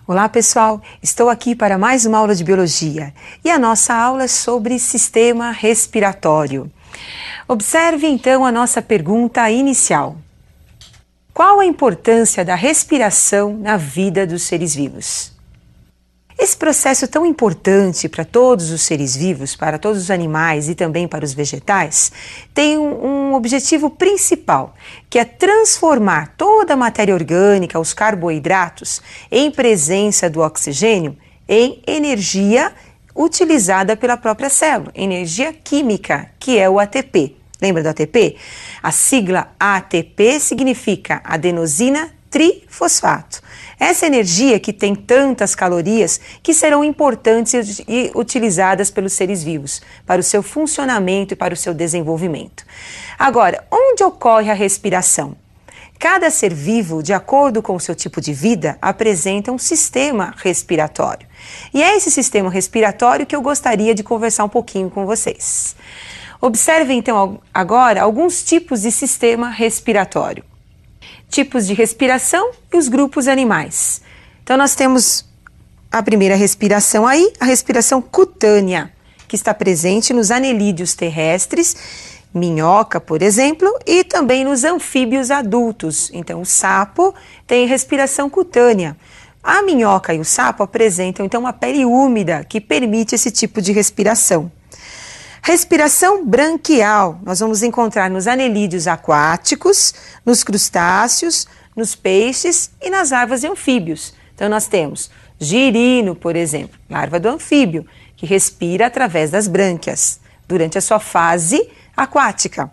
Olá pessoal, estou aqui para mais uma aula de biologia e a nossa aula é sobre sistema respiratório. Observe então a nossa pergunta inicial. Qual a importância da respiração na vida dos seres vivos? Esse processo tão importante para todos os seres vivos, para todos os animais e também para os vegetais, tem um objetivo principal, que é transformar toda a matéria orgânica, os carboidratos, em presença do oxigênio, em energia utilizada pela própria célula, energia química, que é o ATP. Lembra do ATP? A sigla ATP significa adenosina trifosfato. Essa energia que tem tantas calorias que serão importantes e utilizadas pelos seres vivos para o seu funcionamento e para o seu desenvolvimento. Agora, onde ocorre a respiração? Cada ser vivo, de acordo com o seu tipo de vida, apresenta um sistema respiratório. E é esse sistema respiratório que eu gostaria de conversar um pouquinho com vocês. Observe então agora alguns tipos de sistema respiratório. Tipos de respiração e os grupos animais. Então nós temos a primeira respiração aí, a respiração cutânea, que está presente nos anelídeos terrestres, minhoca, por exemplo, e também nos anfíbios adultos. Então o sapo tem respiração cutânea. A minhoca e o sapo apresentam então uma pele úmida que permite esse tipo de respiração. Respiração branquial, nós vamos encontrar nos anelídeos aquáticos, nos crustáceos, nos peixes e nas larvas de anfíbios. Então nós temos girino, por exemplo, larva do anfíbio, que respira através das brânquias, durante a sua fase aquática.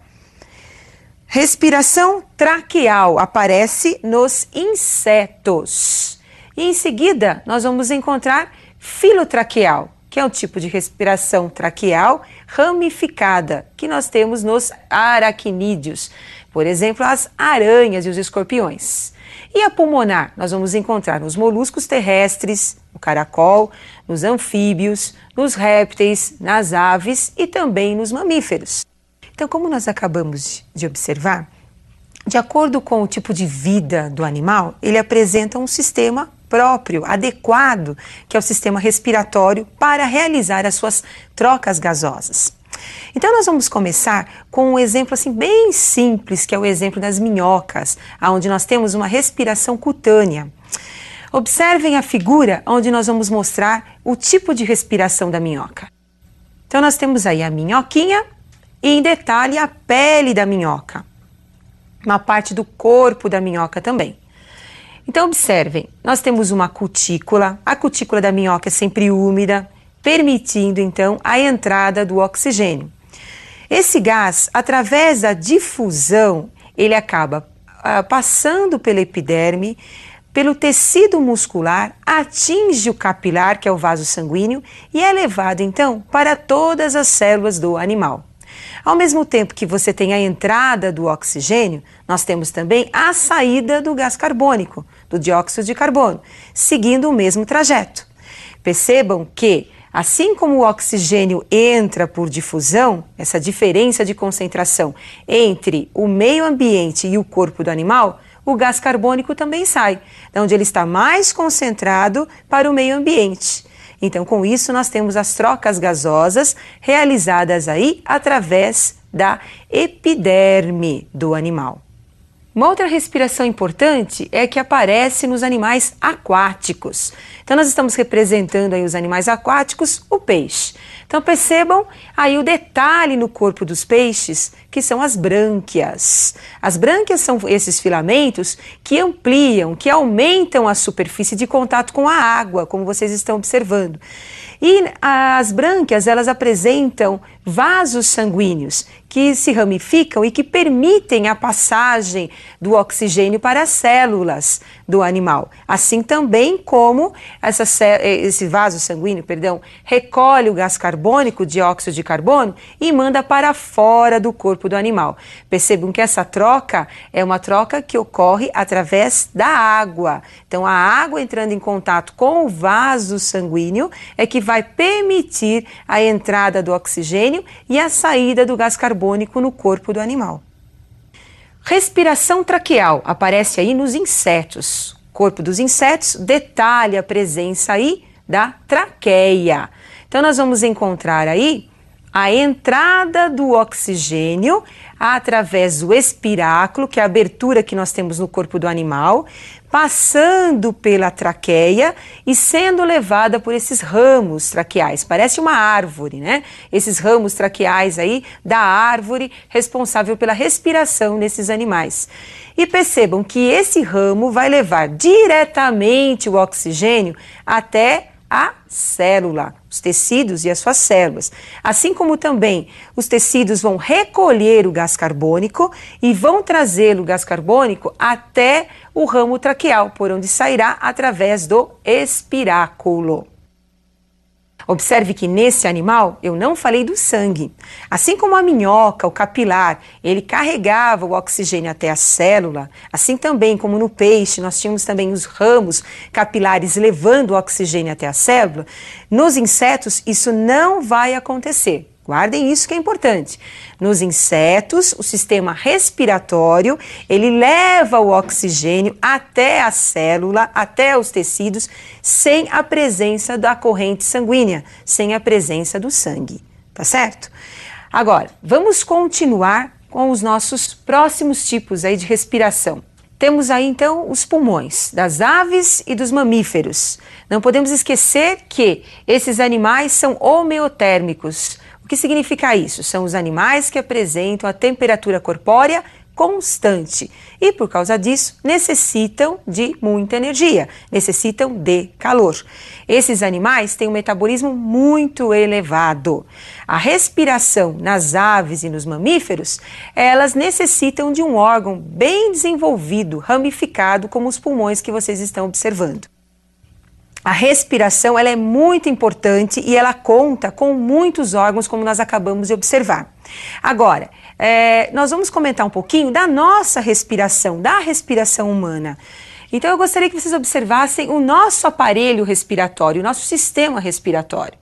Respiração traqueal aparece nos insetos. E em seguida nós vamos encontrar filotraqueal, que é um tipo de respiração traqueal ramificada que nós temos nos aracnídeos, por exemplo, as aranhas e os escorpiões. E a pulmonar, nós vamos encontrar nos moluscos terrestres, no caracol, nos anfíbios, nos répteis, nas aves e também nos mamíferos. Então, como nós acabamos de observar, de acordo com o tipo de vida do animal, ele apresenta um sistema próprio, adequado, que é o sistema respiratório para realizar as suas trocas gasosas. Então nós vamos começar com um exemplo assim bem simples, que é o exemplo das minhocas, onde nós temos uma respiração cutânea. Observem a figura onde nós vamos mostrar o tipo de respiração da minhoca. Então nós temos aí a minhoquinha e em detalhe a pele da minhoca, uma parte do corpo da minhoca também. Então observem, nós temos uma cutícula, a cutícula da minhoca é sempre úmida, permitindo então a entrada do oxigênio. Esse gás, através da difusão, ele acaba passando pela epiderme, pelo tecido muscular, atinge o capilar, que é o vaso sanguíneo, e é levado então para todas as células do animal. Ao mesmo tempo que você tem a entrada do oxigênio, nós temos também a saída do gás carbônico, do dióxido de carbono, seguindo o mesmo trajeto. Percebam que, assim como o oxigênio entra por difusão, essa diferença de concentração entre o meio ambiente e o corpo do animal, o gás carbônico também sai, de onde ele está mais concentrado para o meio ambiente. Então, com isso, nós temos as trocas gasosas realizadas aí através da epiderme do animal. Uma outra respiração importante é que aparece nos animais aquáticos. Então nós estamos representando aí os animais aquáticos, o peixe. Então percebam aí o detalhe no corpo dos peixes, que são as brânquias. As brânquias são esses filamentos que ampliam, que aumentam a superfície de contato com a água, como vocês estão observando. E as brânquias, elas apresentam vasos sanguíneos que se ramificam e que permitem a passagem do oxigênio para as células do animal. Assim também como esse vaso sanguíneo, recolhe o gás carbônico, o dióxido de carbono, e manda para fora do corpo do animal. Percebam que essa troca é uma troca que ocorre através da água. Então a água entrando em contato com o vaso sanguíneo é que vai permitir a entrada do oxigênio e a saída do gás carbônico no corpo do animal. Respiração traqueal aparece aí nos insetos. corpo dos insetos, detalhe a presença aí da traqueia. Então nós vamos encontrar aí a entrada do oxigênio através do espiráculo, que é a abertura que nós temos no corpo do animal, passando pela traqueia e sendo levada por esses ramos traqueais. Parece uma árvore, né? Esses ramos traqueais aí da árvore responsável pela respiração nesses animais. E percebam que esse ramo vai levar diretamente o oxigênio até a célula, os tecidos e as suas células. Assim como também os tecidos vão recolher o gás carbônico e vão trazer o gás carbônico até o ramo traqueal, por onde sairá através do espiráculo. Observe que nesse animal eu não falei do sangue. Assim como a minhoca, o capilar, ele carregava o oxigênio até a célula, assim também como no peixe nós tínhamos também os ramos capilares levando o oxigênio até a célula, nos insetos isso não vai acontecer. Guardem isso que é importante. Nos insetos, o sistema respiratório, ele leva o oxigênio até a célula, até os tecidos, sem a presença da corrente sanguínea, sem a presença do sangue, tá certo? Agora, vamos continuar com os nossos próximos tipos aí de respiração. Temos aí então os pulmões das aves e dos mamíferos. Não podemos esquecer que esses animais são homeotérmicos. O que significa isso? São os animais que apresentam a temperatura corpórea constante e, por causa disso, necessitam de muita energia, necessitam de calor. Esses animais têm um metabolismo muito elevado. A respiração nas aves e nos mamíferos, elas necessitam de um órgão bem desenvolvido, ramificado, como os pulmões que vocês estão observando. A respiração ela é muito importante e ela conta com muitos órgãos, como nós acabamos de observar. Agora, nós vamos comentar um pouquinho da nossa respiração, da respiração humana. Então eu gostaria que vocês observassem o nosso aparelho respiratório, o nosso sistema respiratório.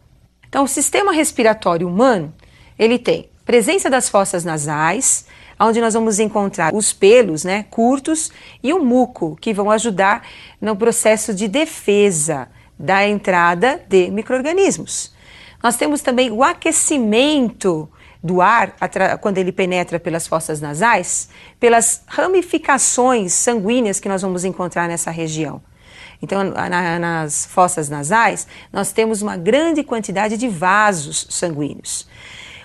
Então o sistema respiratório humano, ele tem presença das fossas nasais, onde nós vamos encontrar os pelos, né, curtos, e o muco, que vão ajudar no processo de defesa da entrada de micro-organismos. Nós temos também o aquecimento do ar, quando ele penetra pelas fossas nasais, pelas ramificações sanguíneas que nós vamos encontrar nessa região. Então, nas fossas nasais, nós temos uma grande quantidade de vasos sanguíneos.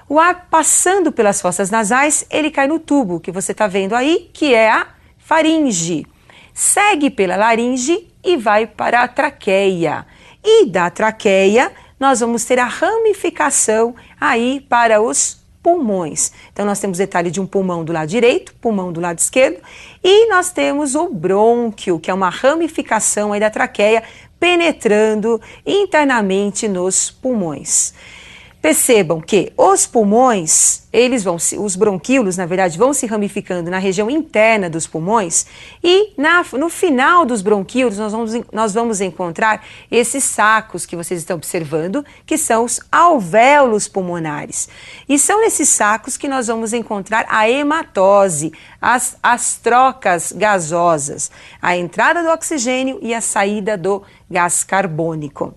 O ar passando pelas fossas nasais, ele cai no tubo que você está vendo aí, que é a faringe. Segue pela laringe e vai para a traqueia. E da traqueia, nós vamos ter a ramificação aí para os pulmões. Então, nós temos detalhe de um pulmão do lado direito, pulmão do lado esquerdo, e nós temos o brônquio, que é uma ramificação aí da traqueia, penetrando internamente nos pulmões. Percebam que os pulmões, os bronquíolos, na verdade, vão se ramificando na região interna dos pulmões e no final dos bronquíolos nós vamos encontrar esses sacos que vocês estão observando, que são os alvéolos pulmonares. E são nesses sacos que nós vamos encontrar a hematose, as trocas gasosas, a entrada do oxigênio e a saída do gás carbônico.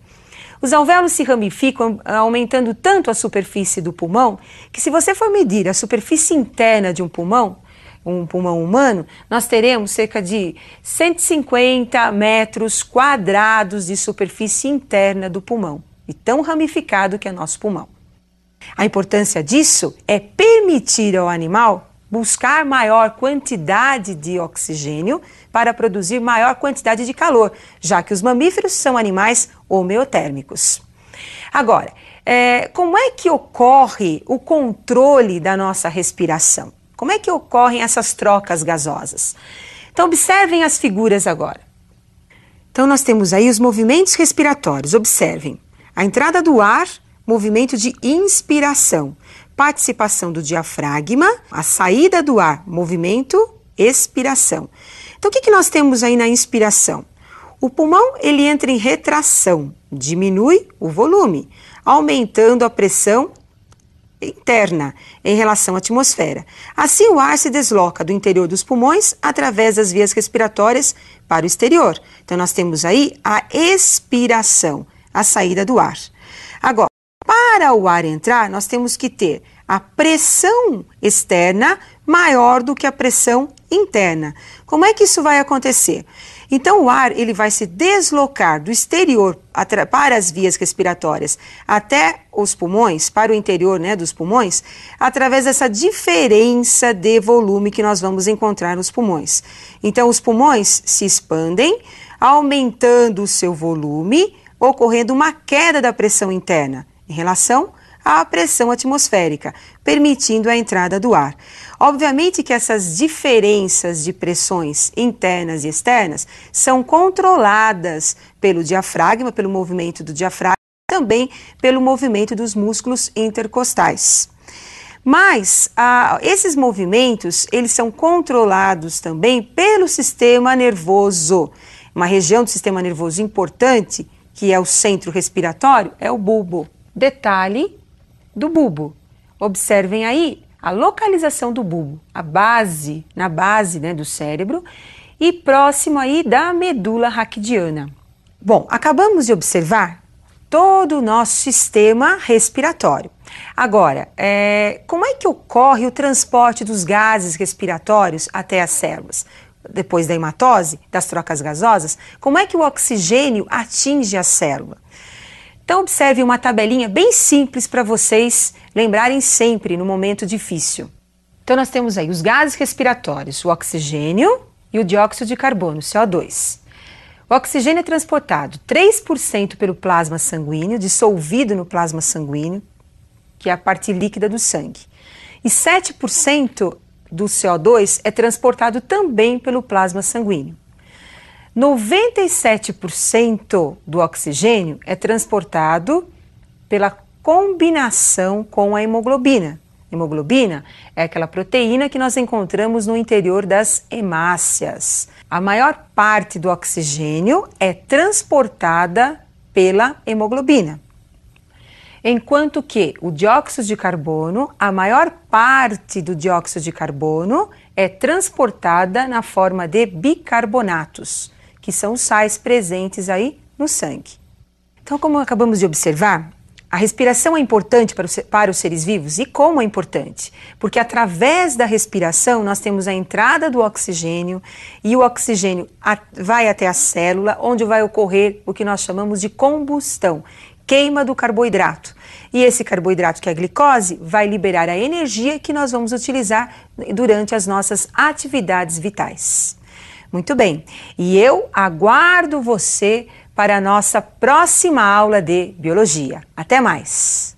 Os alvéolos se ramificam aumentando tanto a superfície do pulmão, que se você for medir a superfície interna de um pulmão humano, nós teremos cerca de 150 metros quadrados de superfície interna do pulmão, e tão ramificado que é nosso pulmão. A importância disso é permitir ao animal buscar maior quantidade de oxigênio para produzir maior quantidade de calor, já que os mamíferos são animais homeotérmicos. Agora, como é que ocorre o controle da nossa respiração? Como é que ocorrem essas trocas gasosas? Então, observem as figuras agora. Então, nós temos aí os movimentos respiratórios. Observem. A entrada do ar, movimento de inspiração. Participação do diafragma, a saída do ar, movimento, expiração. Então, o que nós temos aí na inspiração? O pulmão, ele entra em retração, diminui o volume, aumentando a pressão interna em relação à atmosfera. Assim, o ar se desloca do interior dos pulmões através das vias respiratórias para o exterior. Então, nós temos aí a expiração, a saída do ar. Agora, para o ar entrar, nós temos que ter a pressão externa maior do que a pressão interna. Como é que isso vai acontecer? Então, o ar ele vai se deslocar do exterior para as vias respiratórias até os pulmões, para o interior, né, dos pulmões, através dessa diferença de volume que nós vamos encontrar nos pulmões. Então, os pulmões se expandem, aumentando o seu volume, ocorrendo uma queda da pressão interna em relação à pressão atmosférica, permitindo a entrada do ar. Obviamente que essas diferenças de pressões internas e externas são controladas pelo diafragma, pelo movimento do diafragma, também pelo movimento dos músculos intercostais. Mas esses movimentos, eles são controlados também pelo sistema nervoso. Uma região do sistema nervoso importante, que é o centro respiratório, é o bulbo. Detalhe do bulbo. Observem aí a localização do bulbo, na base, né, do cérebro e próximo aí da medula raquidiana. Bom, acabamos de observar todo o nosso sistema respiratório. Agora, como é que ocorre o transporte dos gases respiratórios até as células? Depois da hematose, das trocas gasosas, como é que o oxigênio atinge a célula? Então, observe uma tabelinha bem simples para vocês lembrarem sempre no momento difícil. Então, nós temos aí os gases respiratórios, o oxigênio e o dióxido de carbono, CO2. O oxigênio é transportado 3% pelo plasma sanguíneo, dissolvido no plasma sanguíneo, que é a parte líquida do sangue. E 7% do CO2 é transportado também pelo plasma sanguíneo. 97% do oxigênio é transportado pela combinação com a hemoglobina. Hemoglobina é aquela proteína que nós encontramos no interior das hemácias. A maior parte do oxigênio é transportada pela hemoglobina. Enquanto que o dióxido de carbono, a maior parte do dióxido de carbono é transportada na forma de bicarbonatos, que são os sais presentes aí no sangue. Então, como acabamos de observar, a respiração é importante para os seres vivos. E como é importante? Porque através da respiração nós temos a entrada do oxigênio e o oxigênio vai até a célula, onde vai ocorrer o que nós chamamos de combustão, queima do carboidrato. E esse carboidrato, que é a glicose, vai liberar a energia que nós vamos utilizar durante as nossas atividades vitais. Muito bem, e eu aguardo você para a nossa próxima aula de Biologia. Até mais!